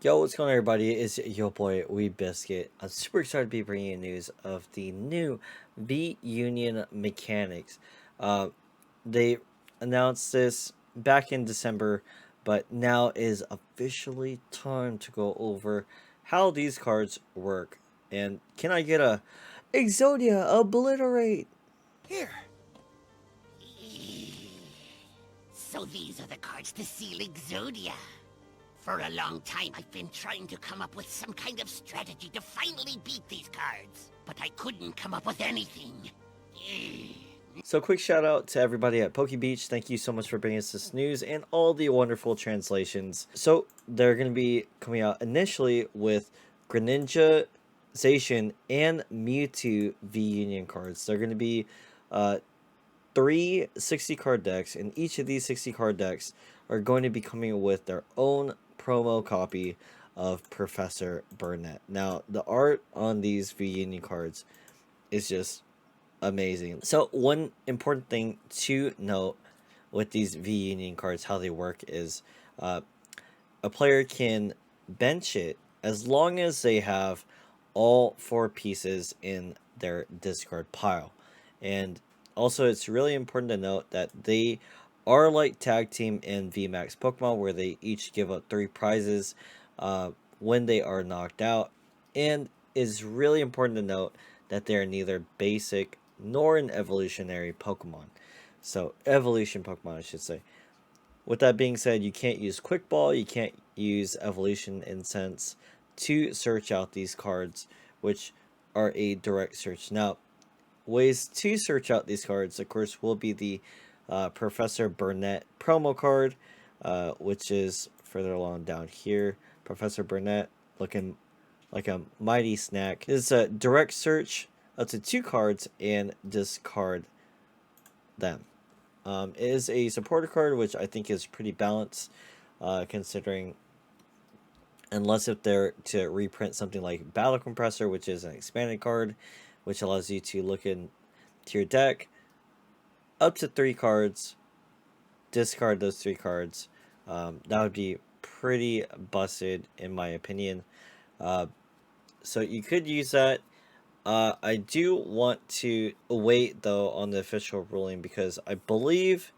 Yo, what's going on, everybody? It's your boy weebbiscuit. I'm super excited to be bringing you news of the new Vunion mechanics. Uh, they announced this back in December, but now is officially time to go over how these cards work. And can I get a Exodia obliterate? Here. So these are the cards to seal Exodia. For a long time, I've been trying to come up with some kind of strategy to finally beat these cards. But I couldn't come up with anything. So quick shout out to everybody at Poke Beach. Thank you so much for bringing us this news and all the wonderful translations. So they're going to be coming out initially with Greninja, Zation, and Mewtwo Vunion cards. They're going to be three 60 card decks, and each of these 60 card decks are going to be coming with their own promo copy of Professor Burnett. Now, the art on these Vunion cards is just amazing. So one important thing to note with these Vunion cards, how they work is a player can bench it as long as they have all four pieces in their discard pile. And also, it's really important to note that they are like Tag Team and VMAX Pokemon, where they each give up 3 prizes when they are knocked out. And it's really important to note that they are neither basic nor an evolutionary Pokemon. So, evolution Pokemon, I should say. With that being said, you can't use Quick Ball, you can't use Evolution Incense to search out these cards, which are a direct search. Now, ways to search out these cards, of course, will be the Professor Burnett promo card, which is further along down here. Professor Burnett looking like a mighty snack. It's a direct search up to 2 cards and discard them. It is a supporter card, which I think is pretty balanced, considering, unless if they're to reprint something like Battle Compressor, which is an expanded card, which allows you to look into your deck, up to 3 cards, discard those 3 cards. That would be pretty busted, in my opinion. So you could use that. I do want to wait, though, on the official ruling, because I believe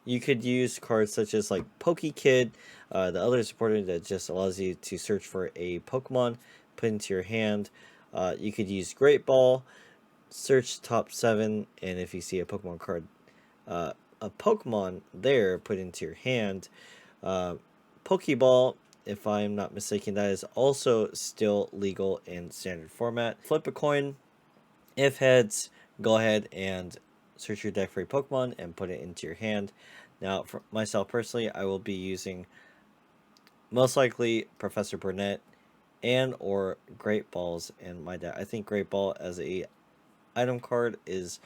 you could use cards such as like Pokekid, the other supporter that just allows you to search for a Pokemon, put into your hand. You could use Great Ball, search top 7, and if you see a Pokemon card, a Pokemon there, put into your hand. Pokeball, if I'm not mistaken, that is also still legal in standard format. Flip a coin. If heads, go ahead and search your deck for a Pokemon and put it into your hand. Now, for myself personally, I will be using most likely Professor Burnett and or Great Balls in my deck. I think Great Ball as a item card is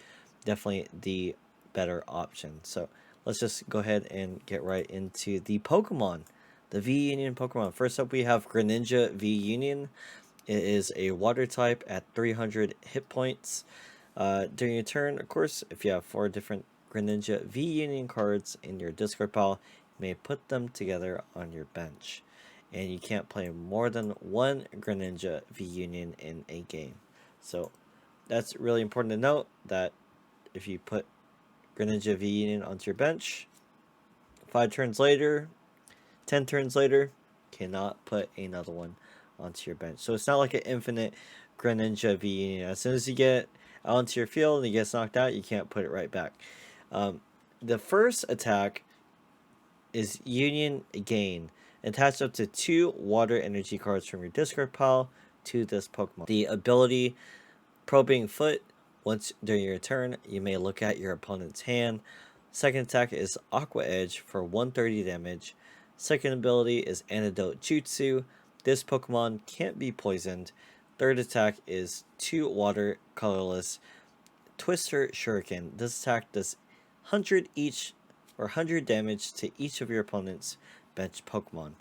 definitely the better option. So let's just go ahead and get right into the Pokemon. The V-Union Pokemon. First up, we have Greninja V-Union. It is a water type at 300 hit points. During your turn, of course, if you have 4 different Greninja V-Union cards in your discard pile, you may put them together on your bench. And you can't play more than 1 Greninja V-Union in a game. So that's really important to note, that if you put Greninja V-Union onto your bench, 5 turns later, 10 turns later, cannot put another one onto your bench. So it's not like an infinite Greninja V-Union. As soon as you get out onto your field and he gets knocked out, you can't put it right back. The first attack is Union Gain. Attach up to 2 water energy cards from your discard pile to this Pokemon. The ability Probing Foot. Once during your turn, you may look at your opponent's hand. Second attack is Aqua Edge for 130 damage. Second ability is Antidote Jutsu. This Pokemon can't be poisoned. Third attack is 2 water colorless Twister Shuriken. This attack does 100 each or 100 damage to each of your opponent's bench Pokemon.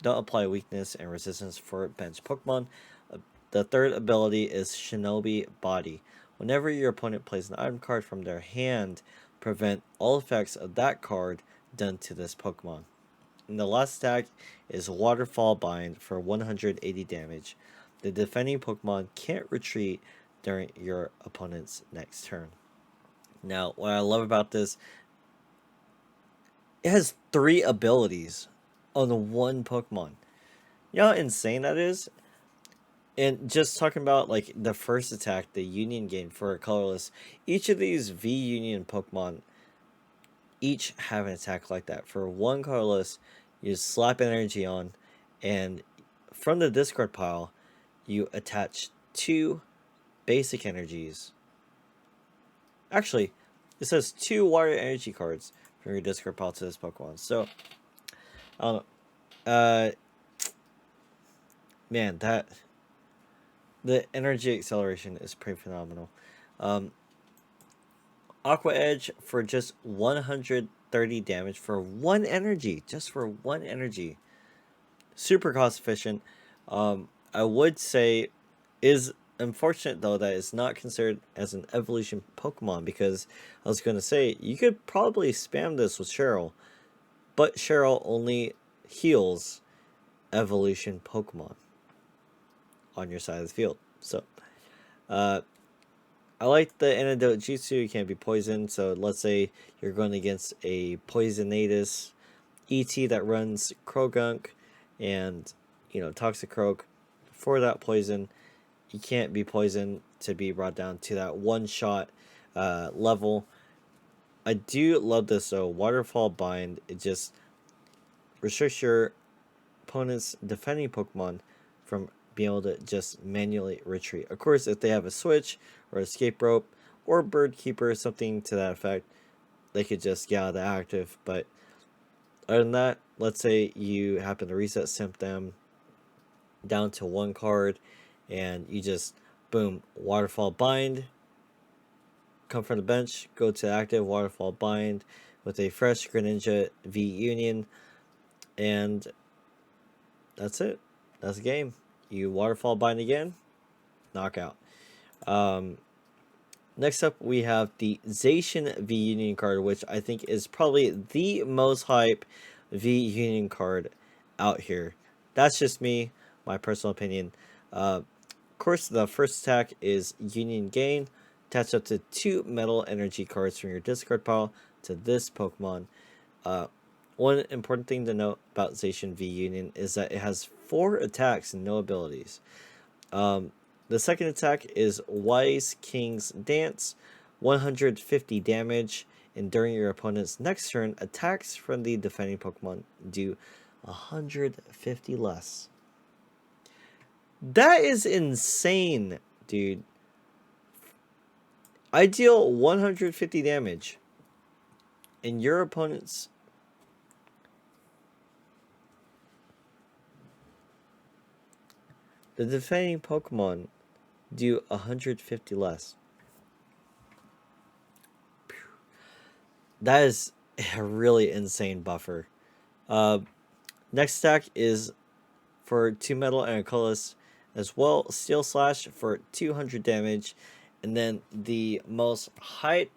Don't apply weakness and resistance for bench Pokemon. The third ability is Shinobi Body. Whenever your opponent plays an item card from their hand, prevent all effects of that card done to this Pokemon. And the last attack is Waterfall Bind for 180 damage. The defending Pokemon can't retreat during your opponent's next turn. Now, what I love about this, it has 3 abilities on one Pokemon. You know how insane that is? And just talking about like the first attack, the Union game for a colorless, each of these V Union Pokemon each have an attack like that. For one colorless, you slap energy on, and from the discard pile, you attach 2 basic energies. Actually, it says 2 water energy cards from your discard pile to this Pokemon. So, I don't know. Man, the energy acceleration is pretty phenomenal. Aqua Edge for just 130 damage for 1 energy. Just for 1 energy. Super cost efficient. I would say is unfortunate though that it's not considered as an evolution Pokemon, because I was going to say you could probably spam this with Cheryl, but Cheryl only heals evolution Pokemon on your side of the field. So I like the antidote jutsu. You can't be poisoned, so let's say you're going against a Poisonatus ET that runs Krogunk and, you know, Toxicroak. For that poison, you can't be poisoned to be brought down to that one-shot level. I do love this though. Waterfall Bind, it just restricts your opponent's defending Pokemon from being able to just manually retreat. Of course, if they have a switch or escape rope or bird keeper, something to that effect, they could just get out of the active. But other than that, let's say you happen to reset simp them down to 1 card, and you just, boom, Waterfall Bind, come from the bench, go to active, Waterfall Bind with a fresh Greninja V Union, and that's it. That's the game. You Waterfall Bind again, knockout. Next up, we have the Zation V Union card, which I think is probably the most hype V Union card out here. That's just me, my personal opinion. Of course, the first attack is Union Gain. Attach up to 2 metal energy cards from your discard pile to this Pokemon. One important thing to note about Zation V Union is that it has 4 attacks and no abilities. The second attack is Wise King's Dance, 150 damage, and during your opponent's next turn, attacks from the defending Pokemon do 150 less. That is insane, dude. I deal 150 damage, and your opponent's the defending Pokemon do 150 less. That is a really insane buffer. Next attack is for 2 metal and a colorless as well. Steel Slash for 200 damage. And then the most hype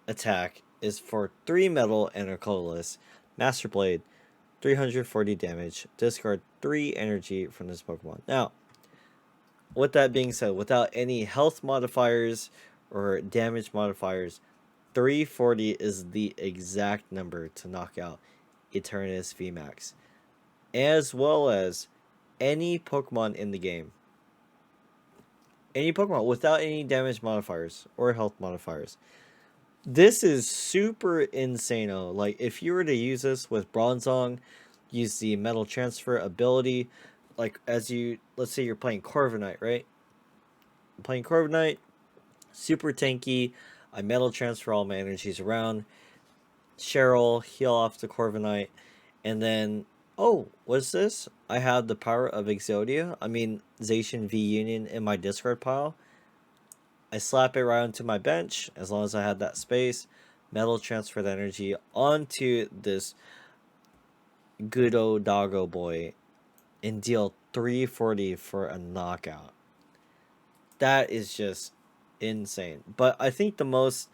attack is for 3 metal and a colorless. Master Blade, 340 damage. Discard 3 energy from this Pokemon. Now, with that being said, without any health modifiers or damage modifiers, 340 is the exact number to knock out Eternatus VMAX, as well as any Pokemon in the game. Any Pokemon without any damage modifiers or health modifiers. This is super insano. Like, if you were to use this with Bronzong, use the Metal Transfer ability, like, as you, let's say you're playing Corviknight, right? Playing Corviknight, super tanky, I Metal Transfer all my energies around, Cheryl, heal off the Corviknight, and then, oh, what's this? I have the power of Exodia, Zation V Union in my discard pile. I slap it right onto my bench, as long as I had that space, Metal Transfer the energy onto this good old doggo boy, and deal 340 for a knockout. That is just insane. But I think the most,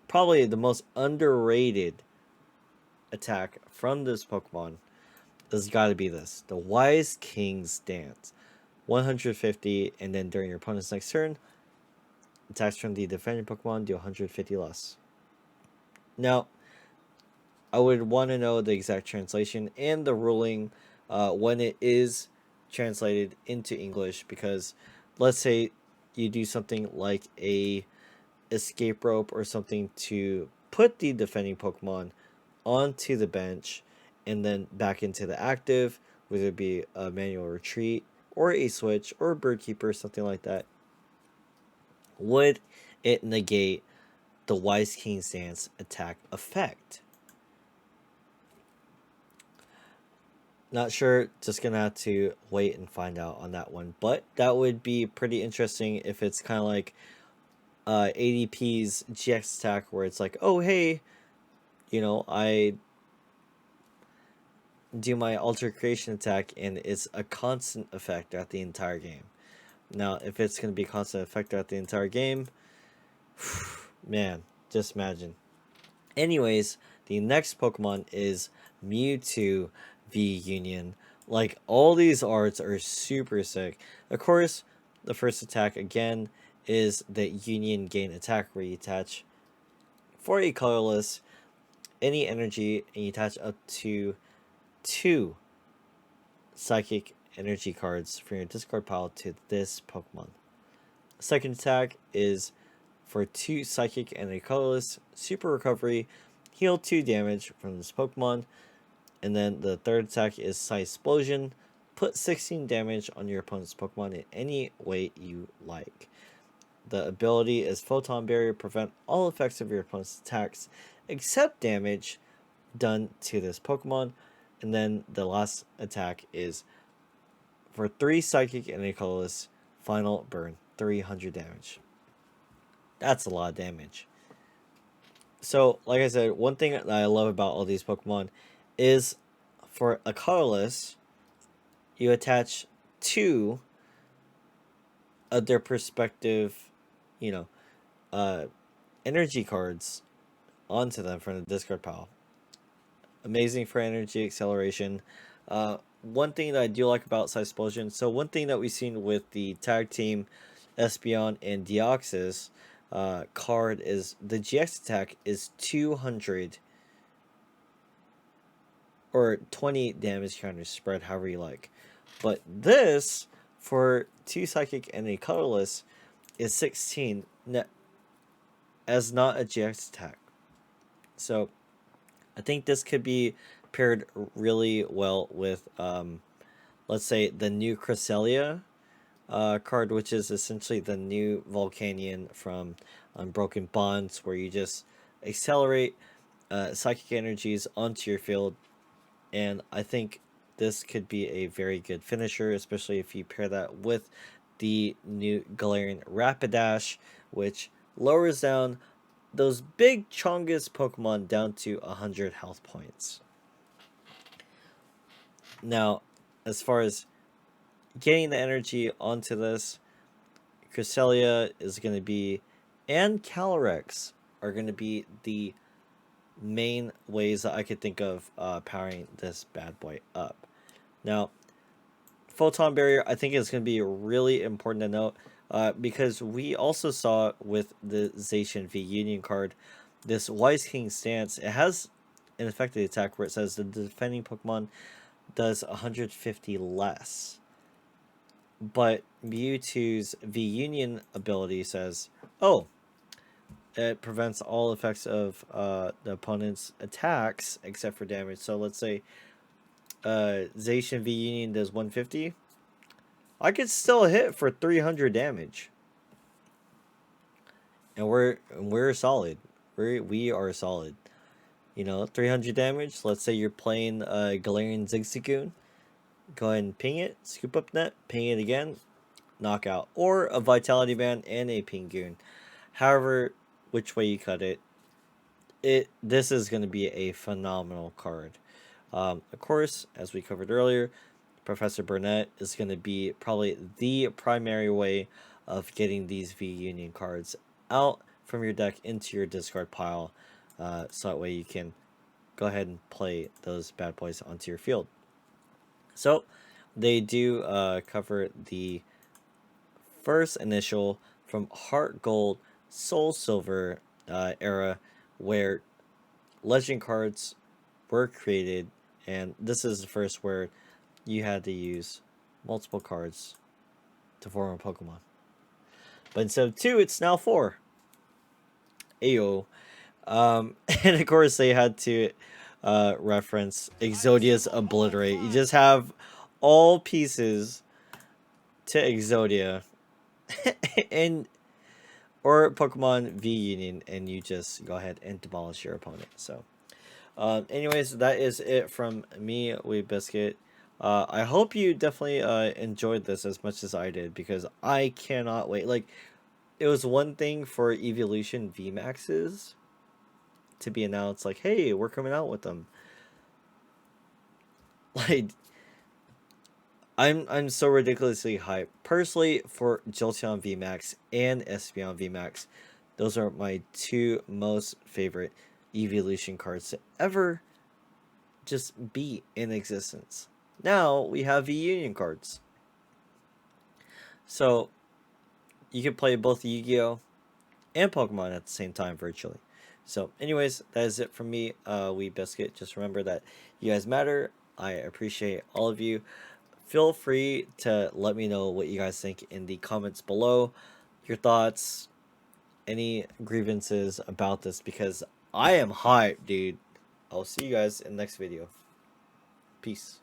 probably the most underrated attack from this Pokemon has got to be this. The Wise King's Dance. 150, and then during your opponent's next turn, attacks from the defending Pokemon do 150 less. Now, I would want to know the exact translation and the ruling when it is translated into English, because let's say you do something like a escape rope or something to put the defending Pokemon onto the bench and then back into the active, whether it be a manual retreat or a switch or a bird keeper, something like that. Would it negate the Wise King's Dance attack effect? Not sure, just gonna have to wait and find out on that one. But that would be pretty interesting if it's kind of like ADP's GX attack, where it's like, oh hey, you know, I do my Alter Creation attack and it's a constant effect throughout the entire game. Now, if it's going to be a constant effect throughout the entire game, man, just imagine. Anyways, the next Pokemon is Mewtwo v Union. Like, all these arts are super sick. Of course, the first attack, again, is the Union gain attack, where you attach for a colorless any energy and you attach up to 2 psychic energy cards from your discard pile to this Pokemon. Second attack is for 2 psychic and a colorless super recovery, heal 2 damage from this Pokemon. And then the third attack is Psy Explosion, put 16 damage on your opponent's Pokemon in any way you like. The ability is Photon Barrier, prevent all effects of your opponent's attacks except damage done to this Pokemon. And then the last attack is for 3 psychic and a colorless, final burn, 300 damage. That's a lot of damage. So, like I said, one thing that I love about all these Pokemon is for a colorless, you attach 2 of their perspective, energy cards onto them from the discard pile. Amazing for energy acceleration. One thing that I do like about Psy Explosion, so one thing that we've seen with the tag team Espeon and Deoxys card is the GX attack is 200 or 20 damage counters spread, however you like. But this, for 2 psychic and a colorless, is 16 as not a GX attack. So I think this could be paired really well with, let's say, the new Cresselia card, which is essentially the new Volcanion from Unbroken Bonds, where you just accelerate psychic energies onto your field. And I think this could be a very good finisher, especially if you pair that with the new Galarian Rapidash, which lowers down those big Chongus Pokemon down to 100 health points. Now, as far as getting the energy onto this, Cresselia is going to be, and Calyrex are going to be the main ways that I could think of powering this bad boy up. Now, Photon Barrier, I think is going to be really important to note, because we also saw with the Zation v Union card, this Wise King's Stance, it has an effective attack where it says the defending Pokemon does 150 less. But Mewtwo's V Union ability says, oh, it prevents all effects of the opponent's attacks except for damage. So let's say Zation V Union does 150. I could still hit for 300 damage. And we're solid. We are solid. 300 damage. Let's say you're playing Galarian Zigzagoon. Go ahead and ping it, scoop up net, ping it again, knockout. Or a Vitality Band and a Pingoon. However, which way you cut it, this is going to be a phenomenal card. Of course, as we covered earlier, Professor Burnett is going to be probably the primary way of getting these V Union cards out from your deck into your discard pile, so that way you can go go ahead and play those bad boys onto your field. So they do cover the first initial from Heart Gold, Soul Silver era, where legend cards were created, and this is the first where you had to use multiple cards to form a Pokemon. But instead of 2, it's now 4. Ayo. And of course they had to reference Exodia's Obliterate. You just have all pieces to Exodia and or Pokemon V Union, and you just go ahead and demolish your opponent. So anyways, that is it from me, weebbiscuit. I hope you definitely enjoyed this as much as I did, because I cannot wait. Like, it was one thing for Evolution VMAXs to be announced, like, hey, we're coming out with them. Like, I'm so ridiculously hyped. Personally, for Jolteon VMAX and Espeon VMAX, those are my 2 most favorite Evolution cards to ever just be in existence. Now we have Vunion Cards. So you can play both Yu-Gi-Oh! And Pokemon at the same time virtually. So anyways, that is it from me, weebbiscuit. Just remember that you guys matter. I appreciate all of you. Feel free to let me know what you guys think in the comments below. Your thoughts, any grievances about this, because I am hyped, dude. I'll see you guys in the next video. Peace.